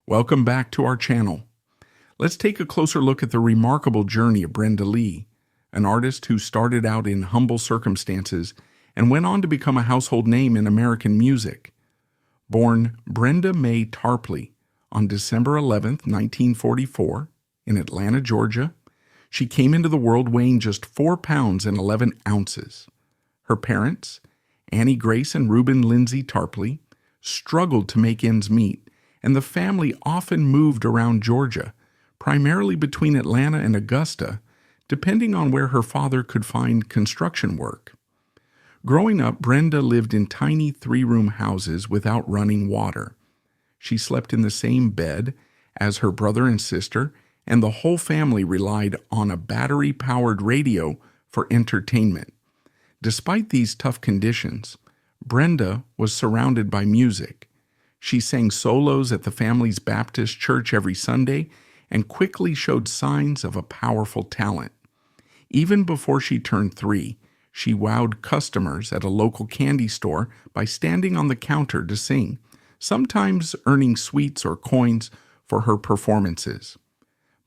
Welcome back to our channel. Let's take a closer look at the remarkable journey of Brenda Lee, an artist who started out in humble circumstances and went on to become a household name in American music. Born Brenda Mae Tarpley on December 11, 1944, in Atlanta, Georgia, she came into the world weighing just 4 pounds and 11 ounces. Her parents, Annie Grace and Reuben Lindsay Tarpley, struggled to make ends meet, and the family often moved around Georgia, primarily between Atlanta and Augusta, depending on where her father could find construction work. Growing up, Brenda lived in tiny 3-room houses without running water. She slept in the same bed as her brother and sister, and the whole family relied on a battery-powered radio for entertainment. Despite these tough conditions, Brenda was surrounded by music. She sang solos at the family's Baptist church every Sunday and quickly showed signs of a powerful talent. Even before she turned 3, she wowed customers at a local candy store by standing on the counter to sing, sometimes earning sweets or coins for her performances.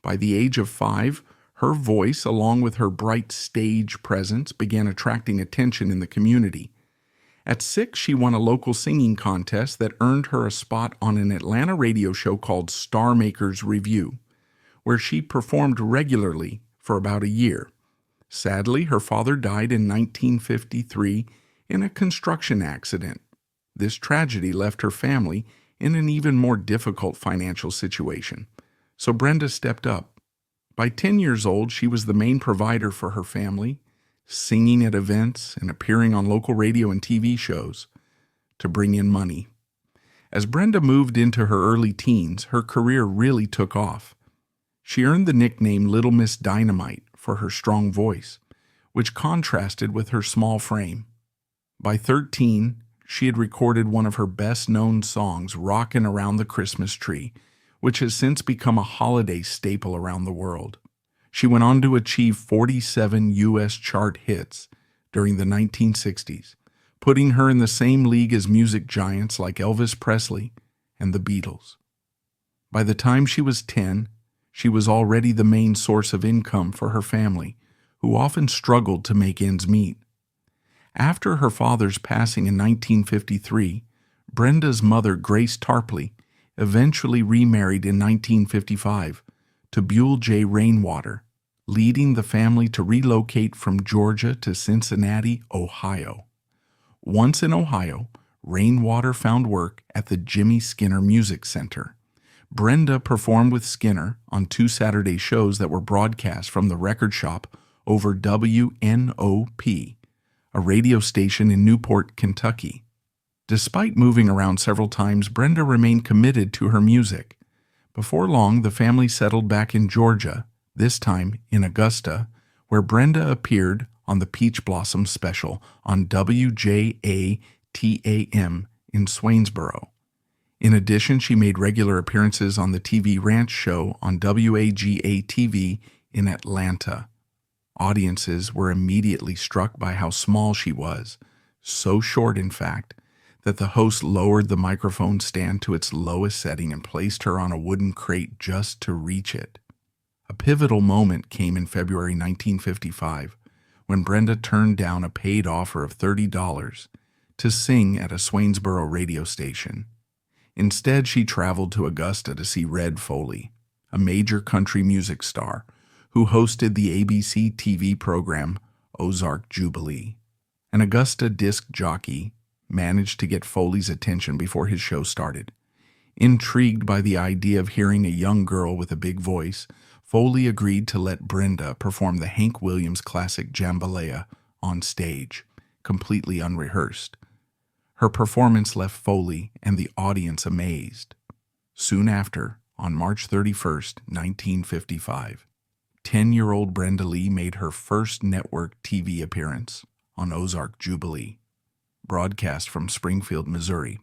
By the age of 5, her voice, along with her bright stage presence, began attracting attention in the community. At 6, she won a local singing contest that earned her a spot on an Atlanta radio show called Star Makers Review, where she performed regularly for about a year. Sadly, her father died in 1953 in a construction accident. This tragedy left her family in an even more difficult financial situation, so Brenda stepped up. By 10 years old, she was the main provider for her family, singing at events and appearing on local radio and TV shows to bring in money. As Brenda moved into her early teens, her career really took off. She earned the nickname Little Miss Dynamite for her strong voice, which contrasted with her small frame. By 13, she had recorded one of her best-known songs, Rockin' Around the Christmas Tree, which has since become a holiday staple around the world. She went on to achieve 47 U.S. chart hits during the 1960s, putting her in the same league as music giants like Elvis Presley and the Beatles. By the time she was 10, she was already the main source of income for her family, who often struggled to make ends meet. After her father's passing in 1953, Brenda's mother, Grace Tarpley, eventually remarried in 1955 to Buell J. Rainwater, leading the family to relocate from Georgia to Cincinnati, Ohio. Once in Ohio, Rainwater found work at the Jimmy Skinner Music Center. Brenda performed with Skinner on 2 Saturday shows that were broadcast from the record shop over WNOP, a radio station in Newport, Kentucky. Despite moving around several times, Brenda remained committed to her music. Before long, the family settled back in Georgia, this time in Augusta, where Brenda appeared on the Peach Blossom Special on WJATAM in Swainsboro. In addition, she made regular appearances on the TV Ranch show on WAGA-TV in Atlanta. Audiences were immediately struck by how small she was, so short, in fact, that the host lowered the microphone stand to its lowest setting and placed her on a wooden crate just to reach it. A pivotal moment came in February 1955 when Brenda turned down a paid offer of $30 to sing at a Swainsboro radio station. Instead, she traveled to Augusta to see Red Foley, a major country music star who hosted the ABC TV program Ozark Jubilee. An Augusta disc jockey managed to get Foley's attention before his show started. Intrigued by the idea of hearing a young girl with a big voice, Foley agreed to let Brenda perform the Hank Williams classic Jambalaya on stage, completely unrehearsed. Her performance left Foley and the audience amazed. Soon after, on March 31st, 1955, 10-year-old Brenda Lee made her first network TV appearance on Ozark Jubilee, broadcast from Springfield, Missouri.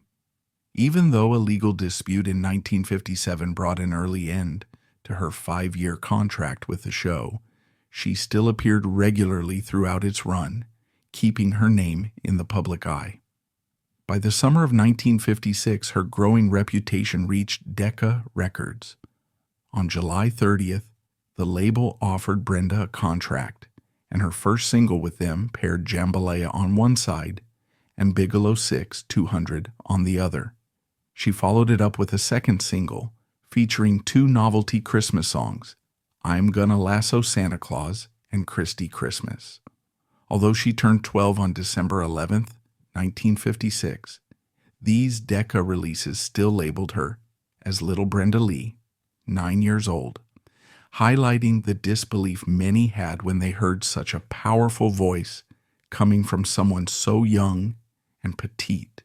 Even though a legal dispute in 1957 brought an early end to her 5-year contract with the show, she still appeared regularly throughout its run, keeping her name in the public eye. By the summer of 1956, her growing reputation reached Decca Records. On July 30th, the label offered Brenda a contract, and her first single with them paired Jambalaya on one side and Bigelow 6 200 on the other. She followed it up with a second single featuring two novelty Christmas songs, I'm Gonna Lasso Santa Claus and Christy Christmas. Although she turned 12 on December 11th, 1956, these Decca releases still labeled her as Little Brenda Lee, 9 years old, highlighting the disbelief many had when they heard such a powerful voice coming from someone so young and petite.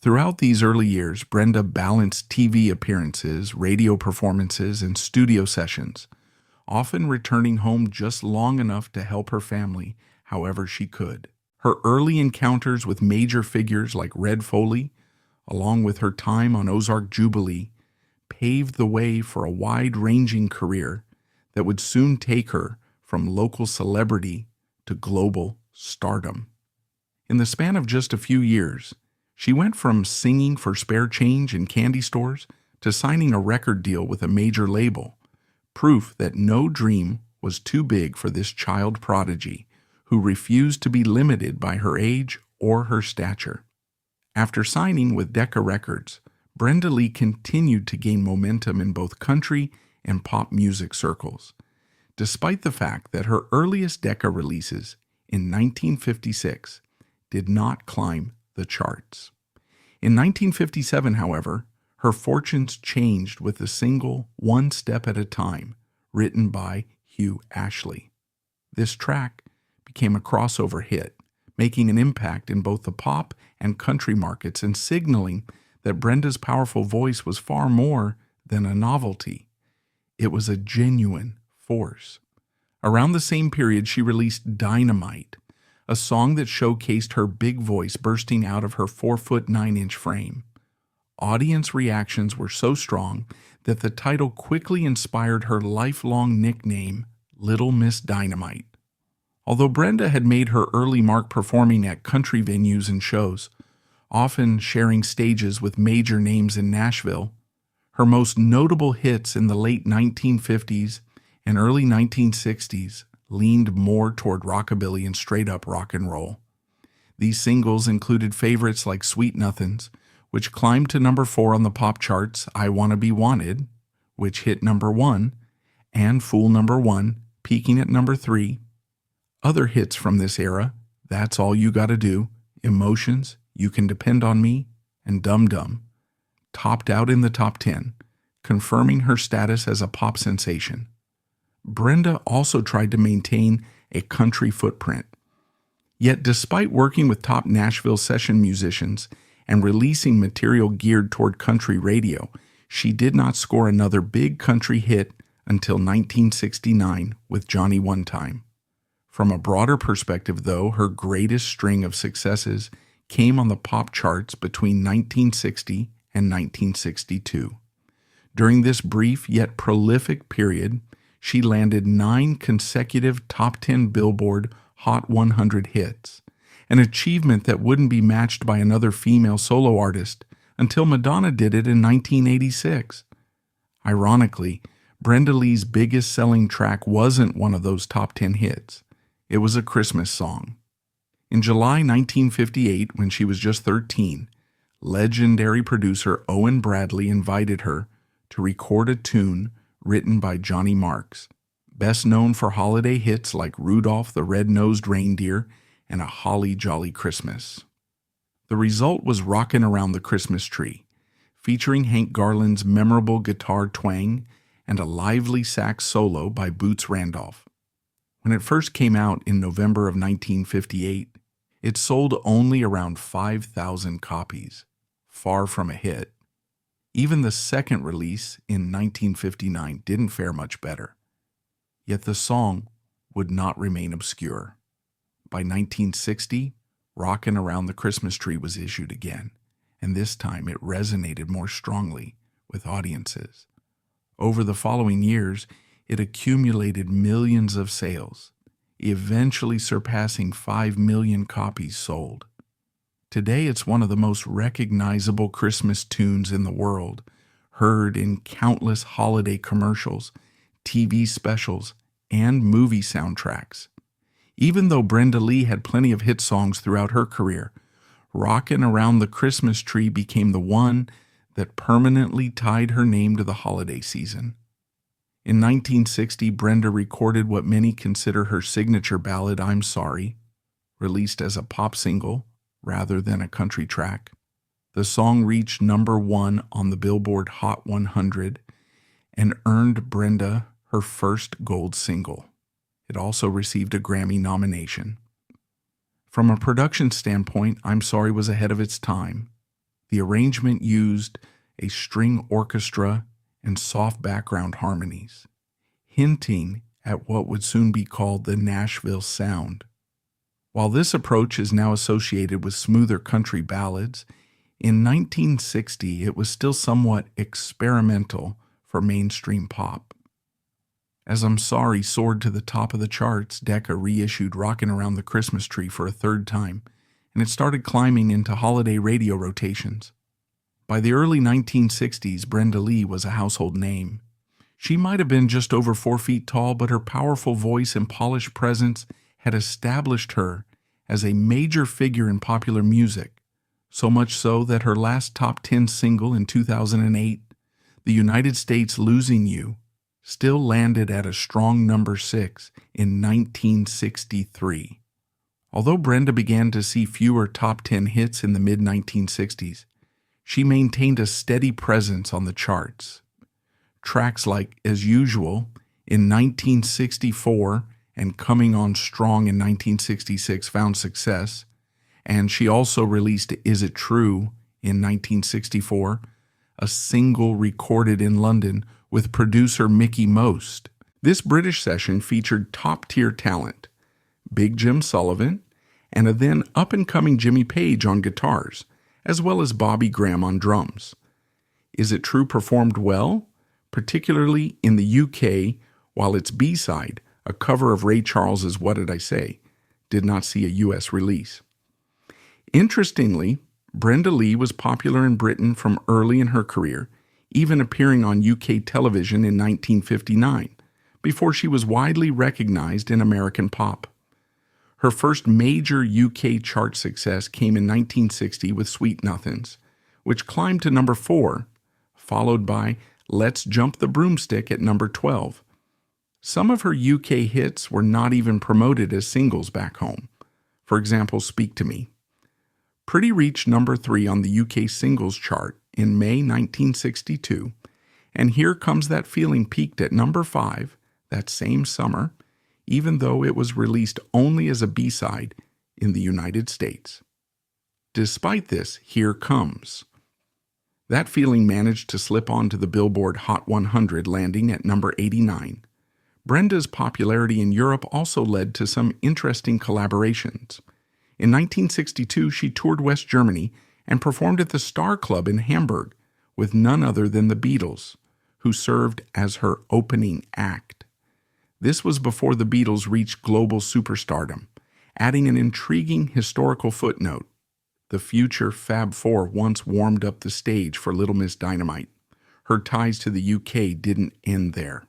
Throughout these early years, Brenda balanced TV appearances, radio performances, and studio sessions, often returning home just long enough to help her family however she could. Her early encounters with major figures like Red Foley, along with her time on Ozark Jubilee, paved the way for a wide-ranging career that would soon take her from local celebrity to global stardom. In the span of just a few years, she went from singing for spare change in candy stores to signing a record deal with a major label, proof that no dream was too big for this child prodigy who refused to be limited by her age or her stature. After signing with Decca Records, Brenda Lee continued to gain momentum in both country and pop music circles, despite the fact that her earliest Decca releases in 1956 did not climb the charts. In 1957, however, her fortunes changed with the single One Step at a Time, written by Hugh Ashley. This track became a crossover hit, making an impact in both the pop and country markets and signaling that Brenda's powerful voice was far more than a novelty. It was a genuine force. Around the same period, she released Dynamite, a song that showcased her big voice bursting out of her 4'9" frame. Audience reactions were so strong that the title quickly inspired her lifelong nickname, Little Miss Dynamite. Although Brenda had made her early mark performing at country venues and shows, often sharing stages with major names in Nashville, her most notable hits in the late 1950s and early 1960s leaned more toward rockabilly and straight-up rock and roll. These singles included favorites like Sweet Nothings, which climbed to number 4 on the pop charts, I Wanna Be Wanted, which hit number 1, and Fool number 1, peaking at number 3. Other hits from this era, That's All You Gotta Do, Emotions, You Can Depend on Me, and Dum Dum, topped out in the top 10, confirming her status as a pop sensation. Brenda also tried to maintain a country footprint. Yet despite working with top Nashville session musicians and releasing material geared toward country radio, she did not score another big country hit until 1969 with Johnny One Time. From a broader perspective, though, her greatest string of successes came on the pop charts between 1960 and 1962. During this brief yet prolific period, she landed 9 consecutive top 10 Billboard Hot 100 hits, an achievement that wouldn't be matched by another female solo artist until Madonna did it in 1986. Ironically, Brenda Lee's biggest selling track wasn't one of those top 10 hits. It was a Christmas song. In July 1958, when she was just 13, legendary producer Owen Bradley invited her to record a tune written by Johnny Marks, best known for holiday hits like Rudolph the Red-Nosed Reindeer and A Holly Jolly Christmas. The result was Rockin' Around the Christmas Tree, featuring Hank Garland's memorable guitar twang and a lively sax solo by Boots Randolph. When it first came out in November of 1958, it sold only around 5,000 copies, far from a hit. Even the second release in 1959 didn't fare much better. Yet the song would not remain obscure. By 1960, Rockin' Around the Christmas Tree was issued again, and this time it resonated more strongly with audiences. Over the following years, it accumulated millions of sales, eventually surpassing 5 million copies sold. Today it's one of the most recognizable Christmas tunes in the world, heard in countless holiday commercials, TV specials, and movie soundtracks. Even though Brenda Lee had plenty of hit songs throughout her career, Rockin' Around the Christmas Tree became the one that permanently tied her name to the holiday season. In 1960, Brenda recorded what many consider her signature ballad, I'm Sorry, released as a pop single rather than a country track. The song reached #1 on the Billboard Hot 100 and earned Brenda her first gold single. It also received a Grammy nomination. From a production standpoint, I'm Sorry was ahead of its time. The arrangement used a string orchestra and soft background harmonies, hinting at what would soon be called the Nashville sound. While this approach is now associated with smoother country ballads, in 1960 it was still somewhat experimental for mainstream pop. As I'm Sorry soared to the top of the charts, Decca reissued Rockin' Around the Christmas Tree for a third time, and it started climbing into holiday radio rotations. By the early 1960s, Brenda Lee was a household name. She might have been just over 4 feet tall, but her powerful voice and polished presence had established her as a major figure in popular music, so much so that her last top 10 single in 2008, The United States Losing You, still landed at a strong #6 in 1963. Although Brenda began to see fewer top 10 hits in the mid-1960s, she maintained a steady presence on the charts. Tracks like As Usual in 1964 and Coming On Strong in 1966 found success, and she also released Is It True in 1964, a single recorded in London with producer Mickey Most. This British session featured top-tier talent, Big Jim Sullivan, and a then up-and-coming Jimmy Page on guitars, as well as Bobby Graham on drums. Is It True performed well, particularly in the UK, while its B-side, a cover of Ray Charles's What Did I Say, did not see a US release. Interestingly, Brenda Lee was popular in Britain from early in her career, even appearing on UK television in 1959, before she was widely recognized in American pop. Her first major UK chart success came in 1960 with Sweet Nothings, which climbed to #4, followed by Let's Jump the Broomstick at #12. Some of her UK hits were not even promoted as singles back home. For example, Speak to Me. Pretty reached #3 on the UK singles chart in May 1962, and Here Comes That Feeling peaked at #5 that same summer, even though it was released only as a B-side in the United States. Despite this, Here Comes. That Feeling managed to slip onto the Billboard Hot 100, landing at #89. Brenda's popularity in Europe also led to some interesting collaborations. In 1962, she toured West Germany and performed at the Star Club in Hamburg with none other than the Beatles, who served as her opening act. This was before the Beatles reached global superstardom, adding an intriguing historical footnote. The future Fab Four once warmed up the stage for Little Miss Dynamite. Her ties to the UK didn't end there.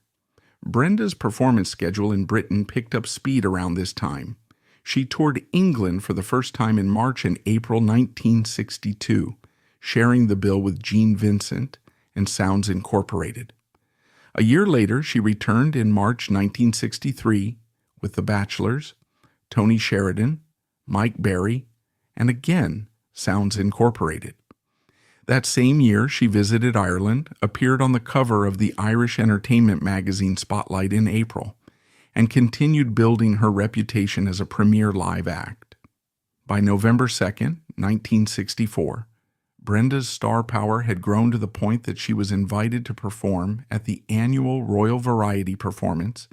Brenda's performance schedule in Britain picked up speed around this time. She toured England for the first time in March and April 1962, sharing the bill with Gene Vincent and Sounds Incorporated. A year later, she returned in March 1963 with The Bachelors, Tony Sheridan, Mike Berry, and again, Sounds Incorporated. That same year, she visited Ireland, appeared on the cover of the Irish entertainment magazine Spotlight in April, and continued building her reputation as a premier live act. By November 2nd, 1964, Brenda's star power had grown to the point that she was invited to perform at the annual Royal Variety performance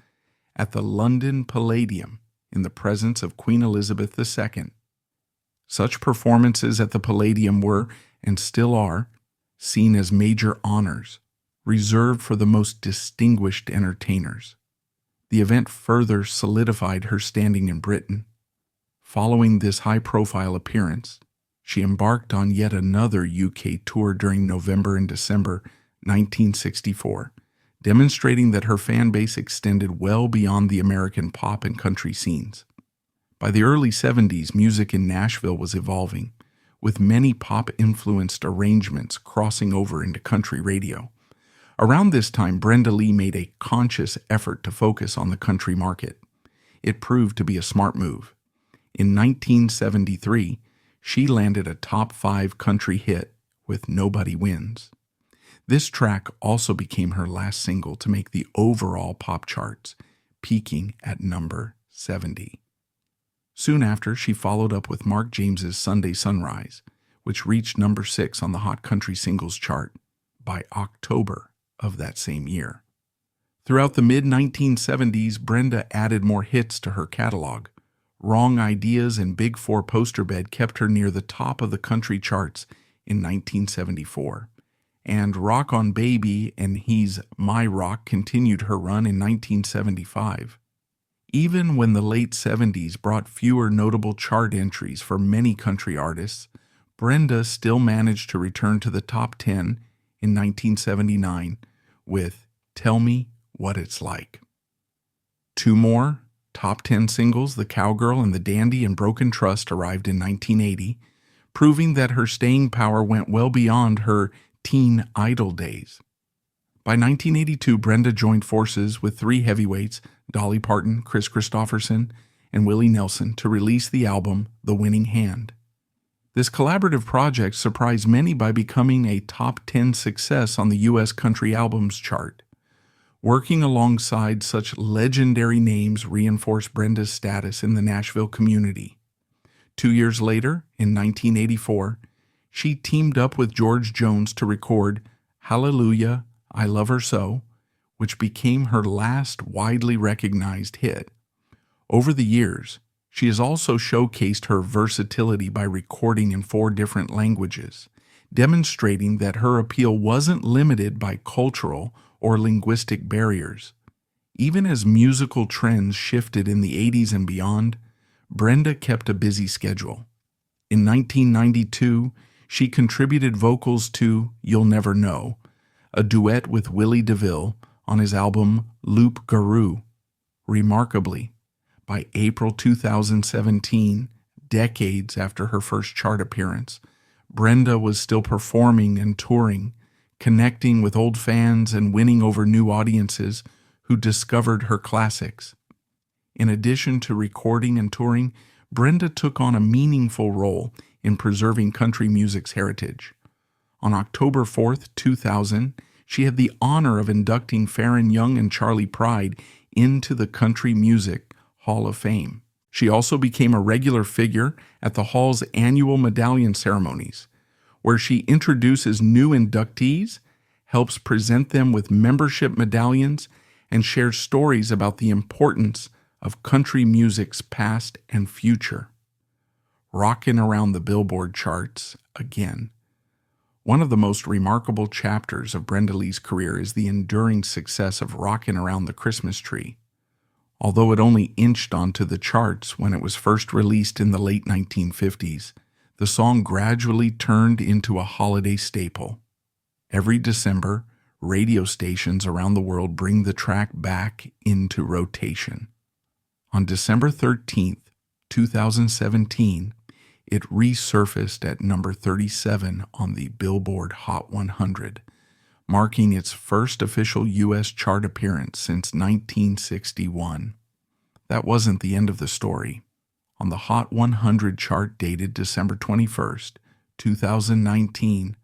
at the London Palladium in the presence of Queen Elizabeth II. Such performances at the Palladium were, and still are, seen as major honors, reserved for the most distinguished entertainers. The event further solidified her standing in Britain. Following this high-profile appearance, She embarked on yet another UK tour during November and December 1964, demonstrating that her fan base extended well beyond the American pop and country scenes. By the early 70s, music in Nashville was evolving, with many pop-influenced arrangements crossing over into country radio. Around this time, Brenda Lee made a conscious effort to focus on the country market. It proved to be a smart move. In 1973, she landed a top 5 country hit with Nobody Wins. This track also became her last single to make the overall pop charts, peaking at number 70. Soon after, she followed up with Mark James's Sunday Sunrise, which reached number 6 on the Hot Country Singles chart by October of that same year. Throughout the mid-1970s, Brenda added more hits to her catalog. Wrong Ideas and Big Four Poster Bed kept her near the top of the country charts in 1974. And Rock on Baby and He's My Rock continued her run in 1975. Even when the late 70s brought fewer notable chart entries for many country artists, Brenda still managed to return to the top 10 in 1979 with Tell Me What It's Like. 2 more top 10 singles, The Cowgirl and the Dandy and Broken Trust, arrived in 1980, proving that her staying power went well beyond her teen idol days. By 1982, Brenda joined forces with 3 heavyweights, Dolly Parton, Chris Christopherson, and Willie Nelson, to release the album The Winning Hand. This collaborative project surprised many by becoming a top 10 success on the U.S. Country Albums chart. Working alongside such legendary names reinforced Brenda's status in the Nashville community. 2 years later, in 1984, she teamed up with George Jones to record Hallelujah, I Love Her So, which became her last widely recognized hit. Over the years, she has also showcased her versatility by recording in 4 different languages, demonstrating that her appeal wasn't limited by cultural or linguistic barriers. Even as musical trends shifted in the 80s and beyond, Brenda kept a busy schedule. In 1992, she contributed vocals to You'll Never Know, a duet with Willie DeVille on his album Loup Garou. Remarkably, by April 2017, decades after her first chart appearance, Brenda was still performing and touring, connecting with old fans and winning over new audiences who discovered her classics. In addition to recording and touring, Brenda took on a meaningful role in preserving country music's heritage. On October 4th, 2000, she had the honor of inducting Farron Young and Charlie Pride into the Country Music Hall of Fame. She also became a regular figure at the Hall's annual medallion ceremonies, where she introduces new inductees, helps present them with membership medallions, and shares stories about the importance of country music's past and future. Rockin' around the Billboard charts again. One of the most remarkable chapters of Brenda Lee's career is the enduring success of Rockin' Around the Christmas Tree. Although it only inched onto the charts when it was first released in the late 1950s, the song gradually turned into a holiday staple. Every December, radio stations around the world bring the track back into rotation. On December 13th, 2017, it resurfaced at number 37 on the Billboard Hot 100, marking its first official U.S. chart appearance since 1961. That wasn't the end of the story. On the Hot 100 chart dated December 21st, 2019,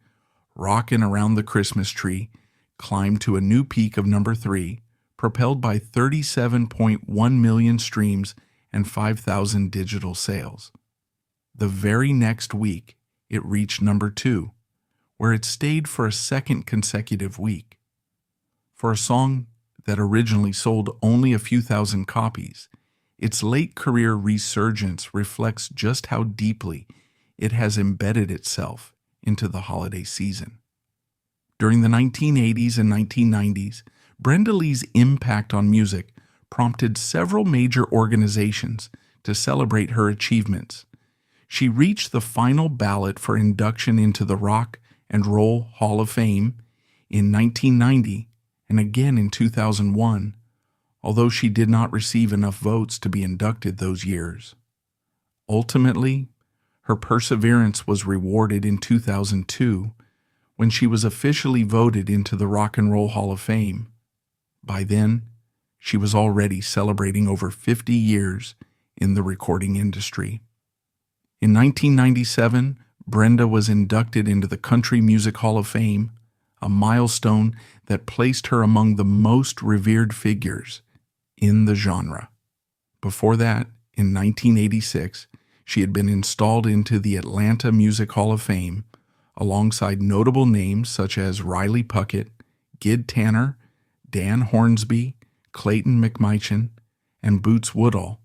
Rockin' Around the Christmas Tree climbed to a new peak of number 3, propelled by 37.1 million streams and 5,000 digital sales. The very next week, it reached number 2, where it stayed for a second consecutive week. For a song that originally sold only a few thousand copies, its late career resurgence reflects just how deeply it has embedded itself into the holiday season. During the 1980s and 1990s, Brenda Lee's impact on music prompted several major organizations to celebrate her achievements. She reached the final ballot for induction into the Rock and Roll Hall of Fame in 1990 and again in 2001, although she did not receive enough votes to be inducted those years. Ultimately, her perseverance was rewarded in 2002 when she was officially voted into the Rock and Roll Hall of Fame. By then, she was already celebrating over 50 years in the recording industry. In 1997, Brenda was inducted into the Country Music Hall of Fame, a milestone that placed her among the most revered figures in the genre. Before that, in 1986, she had been installed into the Atlanta Music Hall of Fame alongside notable names such as Riley Puckett, Gid Tanner, Dan Hornsby, Clayton McMeichin, and Boots Woodall,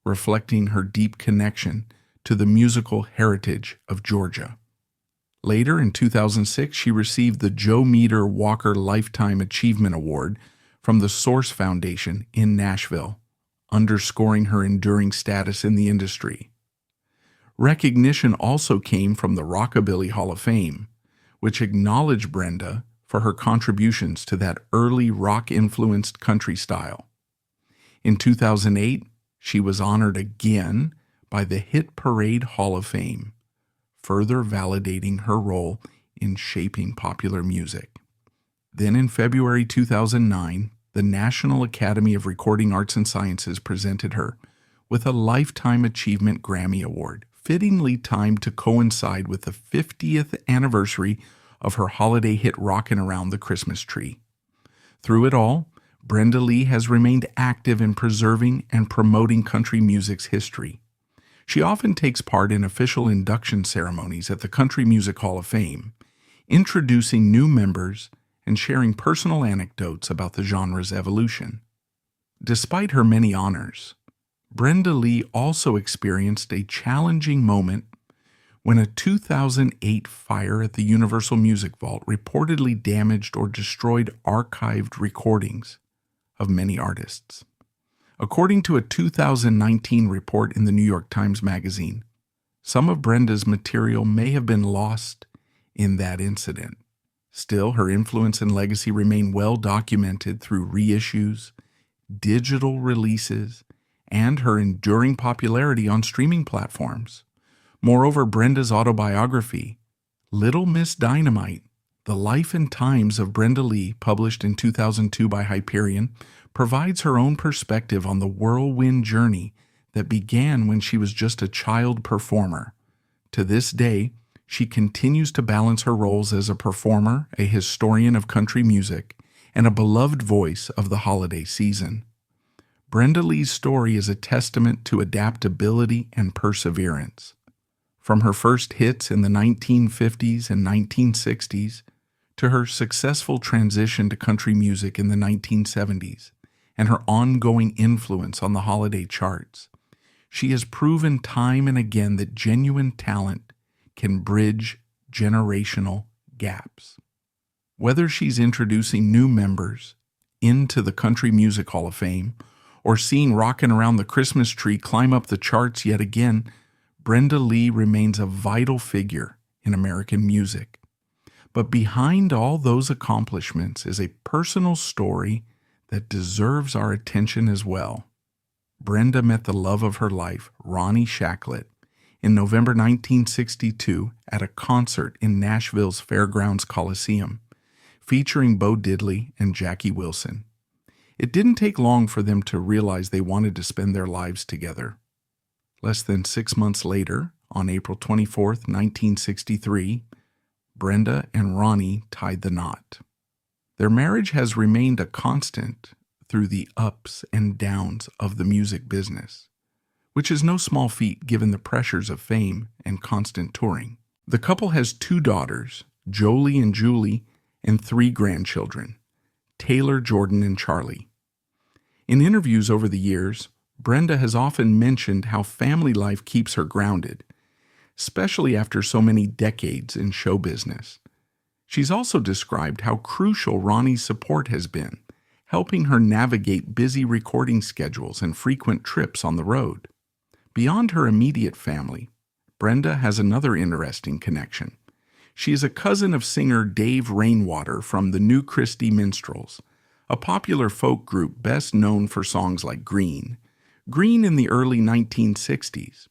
reflecting her deep connection to the musical heritage of Georgia. Later, in 2006, she received the Joe Meter Walker Lifetime Achievement Award from the Source Foundation in Nashville, underscoring her enduring status in the industry. Recognition also came from the Rockabilly Hall of Fame, which acknowledged Brenda for her contributions to that early rock-influenced country style. In 2008, she was honored again by the Hit Parade Hall of Fame, further validating her role in shaping popular music. Then in February 2009, the National Academy of Recording Arts and Sciences presented her with a Lifetime Achievement Grammy Award, fittingly timed to coincide with the 50th anniversary of her holiday hit Rockin' Around the Christmas Tree. Through it all, Brenda Lee has remained active in preserving and promoting country music's history. She often takes part in official induction ceremonies at the Country Music Hall of Fame, introducing new members and sharing personal anecdotes about the genre's evolution. Despite her many honors, Brenda Lee also experienced a challenging moment when a 2008 fire at the Universal Music Vault reportedly damaged or destroyed archived recordings of many artists. According to a 2019 report in the New York Times Magazine, some of Brenda's material may have been lost in that incident. Still, her influence and legacy remain well documented through reissues, digital releases, and her enduring popularity on streaming platforms. Moreover, Brenda's autobiography, Little Miss Dynamite, The Life and Times of Brenda Lee, published in 2002 by Hyperion, provides her own perspective on the whirlwind journey that began when she was just a child performer. To this day, she continues to balance her roles as a performer, a historian of country music, and a beloved voice of the holiday season. Brenda Lee's story is a testament to adaptability and perseverance. From her first hits in the 1950s and 1960s to her successful transition to country music in the 1970s and her ongoing influence on the holiday charts, she has proven time and again that genuine talent can bridge generational gaps. Whether she's introducing new members into the Country Music Hall of Fame or seeing Rockin' Around the Christmas Tree climb up the charts yet again, Brenda Lee remains a vital figure in American music. But behind all those accomplishments is a personal story that deserves our attention as well. Brenda met the love of her life, Ronnie Shacklett, in November 1962 at a concert in Nashville's Fairgrounds Coliseum, featuring Bo Diddley and Jackie Wilson. It didn't take long for them to realize they wanted to spend their lives together. Less than 6 months later, on April 24, 1963, Brenda and Ronnie tied the knot. Their marriage has remained a constant through the ups and downs of the music business, which is no small feat given the pressures of fame and constant touring. The couple has 2 daughters, Jolie and Julie, and 3 grandchildren, Taylor, Jordan, and Charlie. In interviews over the years, Brenda has often mentioned how family life keeps her grounded, especially after so many decades in show business. She's also described how crucial Ronnie's support has been, helping her navigate busy recording schedules and frequent trips on the road. Beyond her immediate family, Brenda has another interesting connection. She is a cousin of singer Dave Rainwater from the New Christie Minstrels, a popular folk group best known for songs like Green in the early 1960s.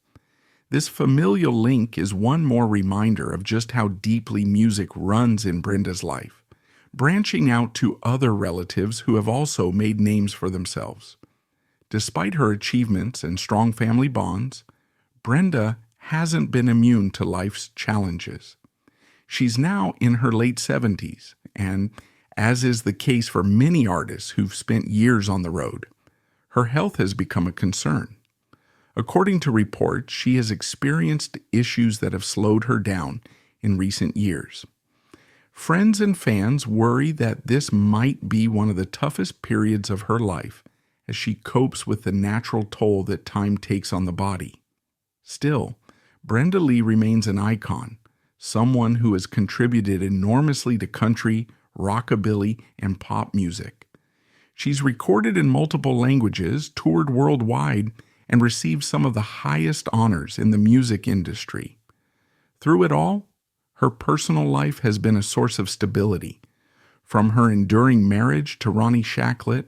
This familial link is one more reminder of just how deeply music runs in Brenda's life, branching out to other relatives who have also made names for themselves. Despite her achievements and strong family bonds, Brenda hasn't been immune to life's challenges. She's now in her late 70s, and as is the case for many artists who've spent years on the road, her health has become a concern. According to reports, she has experienced issues that have slowed her down in recent years. Friends and fans worry that this might be one of the toughest periods of her life as she copes with the natural toll that time takes on the body. Still, Brenda Lee remains an icon, someone who has contributed enormously to country, rockabilly, and pop music. She's recorded in multiple languages, toured worldwide, and received some of the highest honors in the music industry. Through it all, her personal life has been a source of stability, from her enduring marriage to Ronnie Shacklet,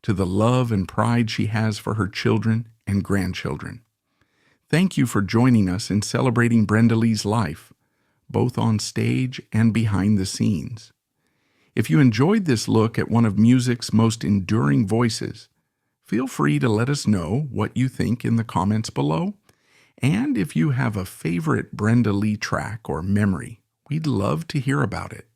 to the love and pride she has for her children and grandchildren. Thank you for joining us in celebrating Brenda Lee's life, both on stage and behind the scenes. If you enjoyed this look at one of music's most enduring voices, feel free to let us know what you think in the comments below. And if you have a favorite Brenda Lee track or memory, we'd love to hear about it.